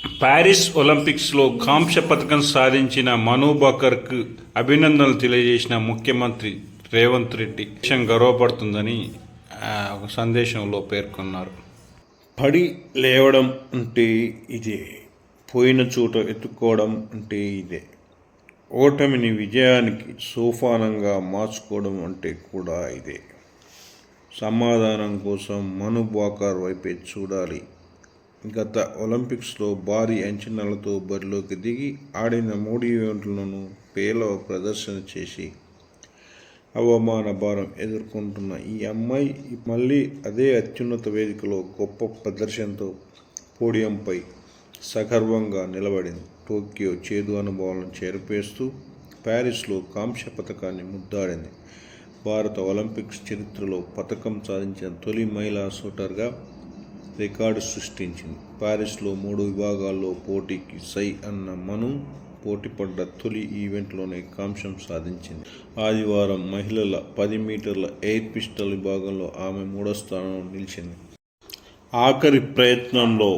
Paris ఒలింపిక్స్లో కాంస్య పథకం సాధించిన మను బకర్కు అభినందనలు తెలియజేసిన ముఖ్యమంత్రి రేవంత్ రెడ్డి దేశం గర్వపడుతుందని ఒక సందేశంలో పేర్కొన్నారు. పడి లేవడం అంటే ఇదే, పోయిన చోట ఎత్తుకోవడం అంటే ఇదే, ఓటమిని విజయానికి సోపానంగా మార్చుకోవడం అంటే కూడా ఇదే. సమాధానం కోసం మను బకర్ వైపే చూడాలి. గత ఒలింపిక్స్లో భారీ అంచనాలతో బరిలోకి దిగి ఆడిన 3 ఈవెంట్లను పేలవ ప్రదర్శన చేసి అవమాన భారం ఎదుర్కొంటున్న ఈ అమ్మాయి మళ్ళీ అదే అత్యున్నత వేదికలో గొప్ప ప్రదర్శనతో పోడియంపై సగర్వంగా నిలబడింది. టోక్యో చేదు అనుభవాలను చేరిపేస్తూ ప్యారిస్లో కాంస్య పథకాన్ని ముద్దాడింది. భారత ఒలింపిక్స్ చరిత్రలో పథకం సాధించిన తొలి మహిళా షూటర్గా రికార్డు సృష్టించింది. ప్యారిస్లో 3 విభాగాల్లో పోటీకి సై అన్న మను పోటీపడ్డ తొలి ఈవెంట్లోనే కాంస్యం సాధించింది. ఆదివారం మహిళల 10 మీటర్ల ఎయిర్ పిస్టల్ విభాగంలో ఆమె 3వ స్థానంలో నిలిచింది. ఆఖరి ప్రయత్నంలో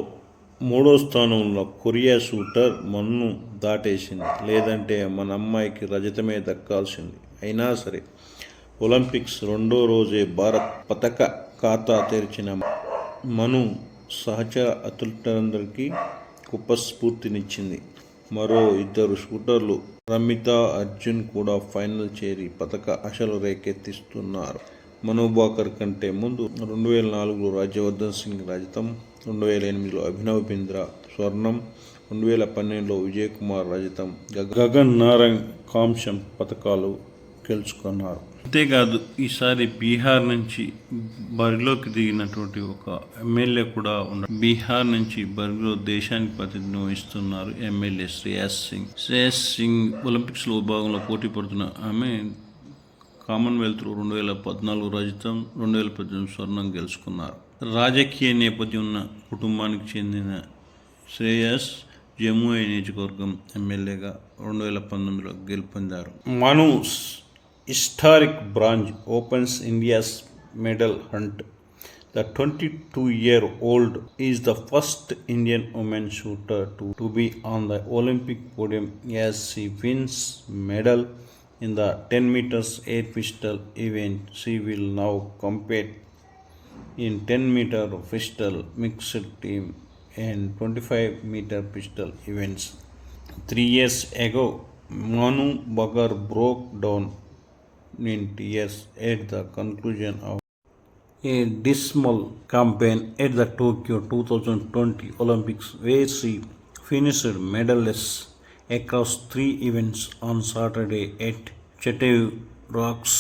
3వ స్థానంలో కొరియా షూటర్ మన్ను దాటేసింది. లేదంటే మన అమ్మాయికి రజతమే దక్కాల్సింది. అయినా సరే ఒలింపిక్స్ 2వ రోజే భారత్ పతక ఖాతా తెరిచిన మను సహచర అథ్లెట్లందరికీ గొప్ప స్ఫూర్తినిచ్చింది. మరో 2 షూటర్లు రమితా అర్జున్ కూడా ఫైనల్ చేరి పతక ఆశలు రేకెత్తిస్తున్నారు. మను బకర్ కంటే ముందు 2004లో రాజ్యవర్ధన్ సింగ్ రజతం, 2008లో అభినవ్ బింద్రా స్వర్ణం, 2012లో విజయ్ కుమార్ రజతం, గగన్ నారంగ్ కాంస్యం పతకాలు గెలుచుకున్నారు. అంతేకాదు ఈసారి బీహార్ నుంచి బరిలోకి దిగినటువంటి ఒక ఎమ్మెల్యే కూడా ఉన్నారు. బీహార్ నుంచి బరిలో దేశానికి ప్రతినిధిత్వం వహిస్తున్నారు ఎమ్మెల్యే శ్రేయస్ సింగ్ ఒలింపిక్స్లో విభాగంలో పోటీ పడుతున్న ఆమె కామన్వెల్త్లో 2014 రజతం, 2018 స్వర్ణం గెలుచుకున్నారు. రాజకీయ నేపథ్యం ఉన్న కుటుంబానికి చెందిన శ్రేయస్ జమ్మూ నియోజకవర్గం ఎమ్మెల్యేగా 2019లో గెలుపొందారు. మను historic bronze opens India's medal hunt. The 22-year-old is the first Indian woman shooter to be on the Olympic podium as she wins medal in the 10 meters air pistol event. She will now compete in 10-meter pistol mixed team and 25-meter pistol events. 3 years ago, Manu Bkar broke down in tears at the conclusion of a dismal campaign at the Tokyo 2020 Olympics, where she finished medalless across 3 events on Saturday at Chateau Rocks.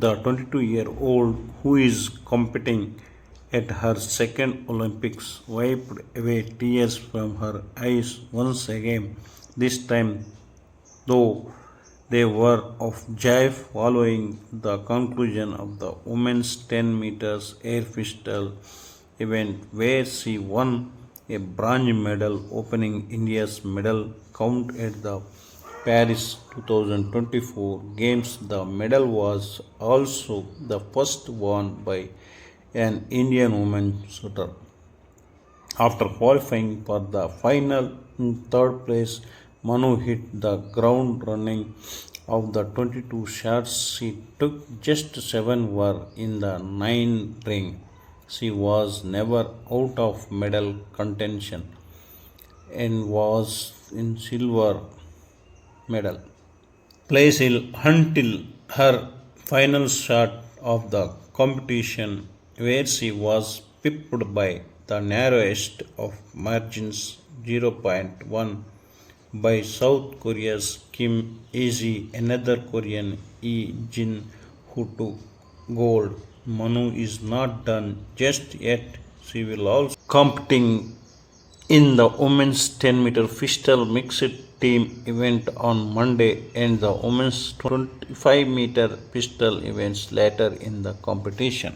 The 22-year-old, who is competing at her second Olympics, wiped away tears from her eyes once again, this time though they were of joy following the conclusion of the women's 10 meters air pistol event, where she won a bronze medal, opening India's medal count at the Paris 2024 Games. The medal was also the first won by an Indian woman shooter. After qualifying for the final in 3rd place, Manu hit the ground running. Of the 22 shots she took, just 7 were in the 9th ring. She was never out of medal contention and was in silver medal place until her final shot of the competition, where she was pipped by the narrowest of margins 0.1 by South Korea's Kim Eji, another Korean Lee Jin, who took gold. Manu is not done just yet. She will also competing in the women's 10-meter pistol mixed team event on Monday and the women's 25-meter pistol events later in the competition.